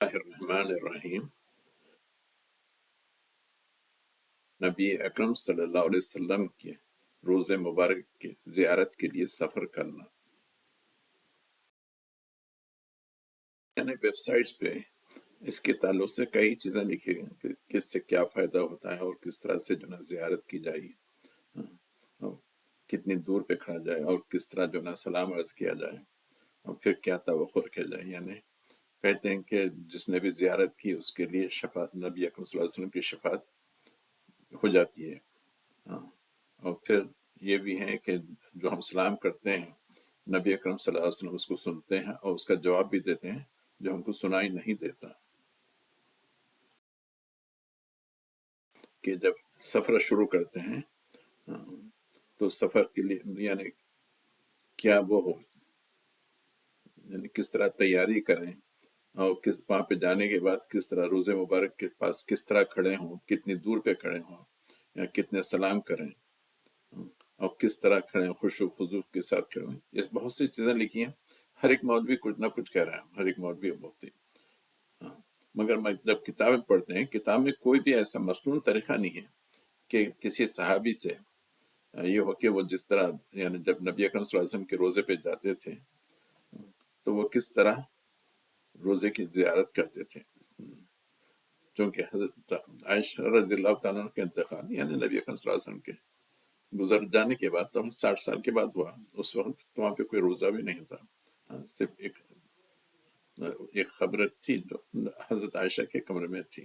اللہ الرحمن الرحیم۔ نبی اکرم صلی اللہ علیہ وسلم کے روز مبارک کی زیارت کے لیے سفر کرنا، یعنی ویب سائٹس پہ اس کے تعلق سے کئی چیزیں لکھی گئی کہ کس سے کیا فائدہ ہوتا ہے اور کس طرح سے جو نا زیارت کی جائے، اور کتنی دور پہ کھڑا جائے اور کس طرح جو نا سلام عرض کیا جائے اور پھر کیا توقع رکھا جائے۔ یعنی کہتے ہیں کہ جس نے بھی زیارت کی اس کے لیے شفاعت، نبی اکرم صلی اللہ علیہ وسلم کی شفاعت ہو جاتی ہے۔ اور پھر یہ بھی ہے کہ جو ہم سلام کرتے ہیں نبی اکرم صلی اللہ علیہ وسلم اس کو سنتے ہیں اور اس کا جواب بھی دیتے ہیں جو ہم کو سنائی نہیں دیتا۔ کہ جب سفر شروع کرتے ہیں تو سفر کے لیے یعنی کیا وہ ہو، یعنی کس طرح تیاری کریں اور کس وہاں پہ جانے کے بعد کس طرح روزے مبارک کے پاس کس طرح کھڑے ہوں، کتنی دور پہ کھڑے ہوں یا کتنے سلام کریں اور کس طرح کھڑے ہیں، خشوع و خضوع کے ساتھ کھڑے ہیں۔ یہ بہت سی چیزیں لکھی ہیں، ہر ایک مولوی کچھ نہ کچھ کہہ رہا ہے، ہر ایک مولوی اور مفتی۔ مگر جب کتابیں پڑھتے ہیں، کتاب میں کوئی بھی ایسا مسنون طریقہ نہیں ہے کہ کسی صحابی سے یہ ہو کہ وہ جس طرح یعنی جب نبی اکرم صلی اللہ علیہ وسلم کے روزے پہ جاتے تھے تو وہ کس طرح روزے کی زیارت کرتے تھے۔ چونکہ حضرت عائشہ رضی اللہ تعالیٰ عنہ کا انتقال یعنی نبی اکرم صلی اللہ علیہ وسلم کے گزر جانے کے بعد، تو 60 سال کے بعد ہوا، اس وقت تو وہاں پہ کوئی روزہ بھی نہیں تھا، صرف ایک خبر تھی جو حضرت عائشہ کے کمرے میں تھی۔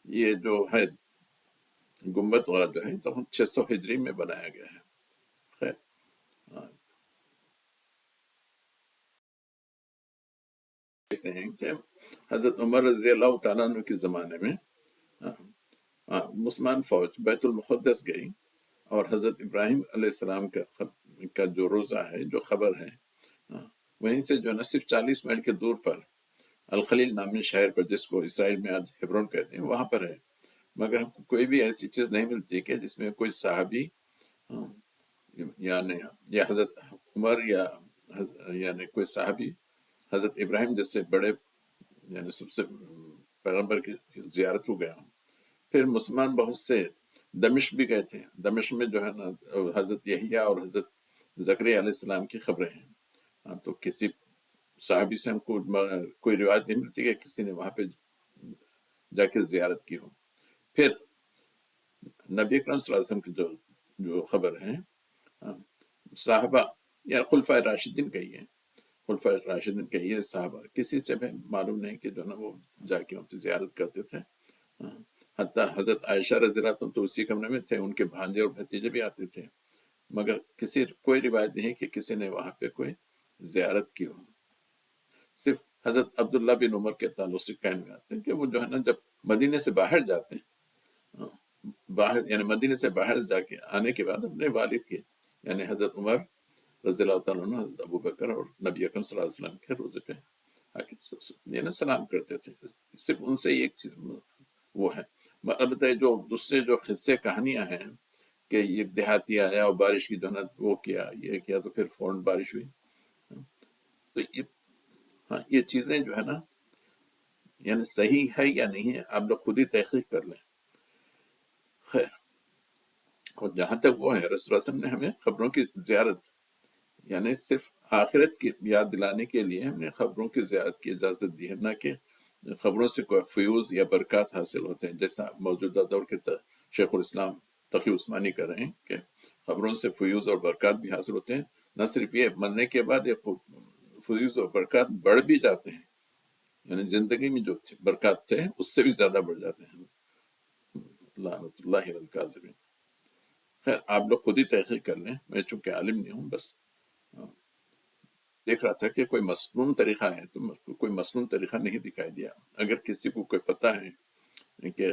یہ جو ہے گنبد والا جو ہے تو 600 ہجری میں بنایا گیا ہے۔ خیر، کہتے ہیں کہ حضرت عمر رضی اللہ تعالیٰ عنہ کے زمانے میں مسلمان فوج بیت المقدس گئی اور حضرت ابراہیم علیہ السلام کا جو روزہ ہے، جو خبر ہے، وہیں سے جو ہے نا صرف 40 میل کے دور پر الخلیل نامی شہر پر، جس کو اسرائیل میں آج ہیبرون کہتے ہیں، وہاں پر ہے۔ مگر ہم کو کوئی بھی ایسی چیز نہیں ملتی کہ جس میں کوئی صحابی یعنی یا حضرت عمر یا یعنی کوئی صحابی حضرت ابراہیم جیسے بڑے یعنی سب سے پیغمبر کی زیارت ہو گیا۔ پھر مسلمان بہت سے دمشق بھی گئے تھے۔ دمشق میں جو ہے نا حضرت یحییٰ اور حضرت زکریا علیہ السلام کی خبریں ہیں۔ تو کسی صحابی سے ہم کو کوئی روایت نہیں ملتی کہ کسی نے وہاں پہ جا کے زیارت کی ہو۔ پھر نبی اکرم صلی اللہ علیہ وسلم کی جو خبر ہے، صحابہ یا خلفۂ راشدین کہیے، خلفۂ راشدین کہیے، صحابہ کسی سے بھی معلوم نہیں کہ جو نا وہ جا کے ان کی زیارت کرتے تھے۔ حتیٰ حضرت عائشہ رضی اللہ عنہ تو اسی کمرے میں تھے، ان کے بھانجے اور بھتیجے بھی آتے تھے، مگر کوئی روایت نہیں کہ کسی نے وہاں پہ کوئی زیارت کی ہو۔ صرف حضرت عبداللہ بن عمر کے تعلق سے کہنے میں آتے ہیں کہ وہ جو ہے نا جب مدینے سے باہر جاتے ہیں، باہر یعنی مدینے سے باہر جا کے آنے کے بعد اپنے والد کے یعنی حضرت عمر رضی اللہ تعالیٰ عنہ، حضرت ابو بکر اور نبی اکرم صلی اللہ علیہ وسلم کے روزے پہ آ کے یعنی سلام کرتے تھے۔ صرف ان سے ایک چیز وہ ہے۔ البتہ جو دوسرے جو قصے کہانیاں ہیں کہ یہ دیہاتی آیا اور بارش کی جو ہے نا وہ کیا، یہ کیا، تو پھر فوراً بارش ہوئی، تو یہ چیزیں جو ہے نا یعنی صحیح ہے یا نہیں ہے آپ لوگ خود ہی تحقیق کر لیں۔ خیر، اور جہاں تک وہ ہے، رسول اللہ صلی اللہ علیہ وسلم نے ہمیں خبروں کی زیارت یعنی صرف آخرت کی یاد دلانے کے لیے ہم نے خبروں کی زیارت کی اجازت دی ہے، نہ کہ خبروں سے کوئی فیوز یا برکات حاصل ہوتے ہیں، جیسا موجودہ دور کے شیخ الاسلام تقی عثمانی کر رہے ہیں کہ خبروں سے فیوز اور برکات بھی حاصل ہوتے ہیں۔ نہ صرف یہ، مرنے کے بعد یہ فیوز اور برکات بڑھ بھی جاتے ہیں، یعنی زندگی میں جو برکات تھے اس سے بھی زیادہ بڑھ جاتے ہیں۔ لعنت اللہ علی الکاذبین۔ خیر، آپ لوگ خود ہی تحقیق کر لیں، میں چونکہ عالم نہیں ہوں، بس دیکھ رہا تھا کہ کوئی مسنون طریقہ ہے تو کوئی مسنون طریقہ نہیں دکھائی دیا۔ اگر کسی کو کوئی پتہ ہے کہ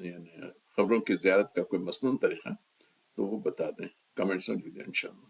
یعنی خبروں کی زیارت کا کوئی مسنون طریقہ تو وہ بتا دیں، کمنٹس میں لکھ دیں انشاءاللہ۔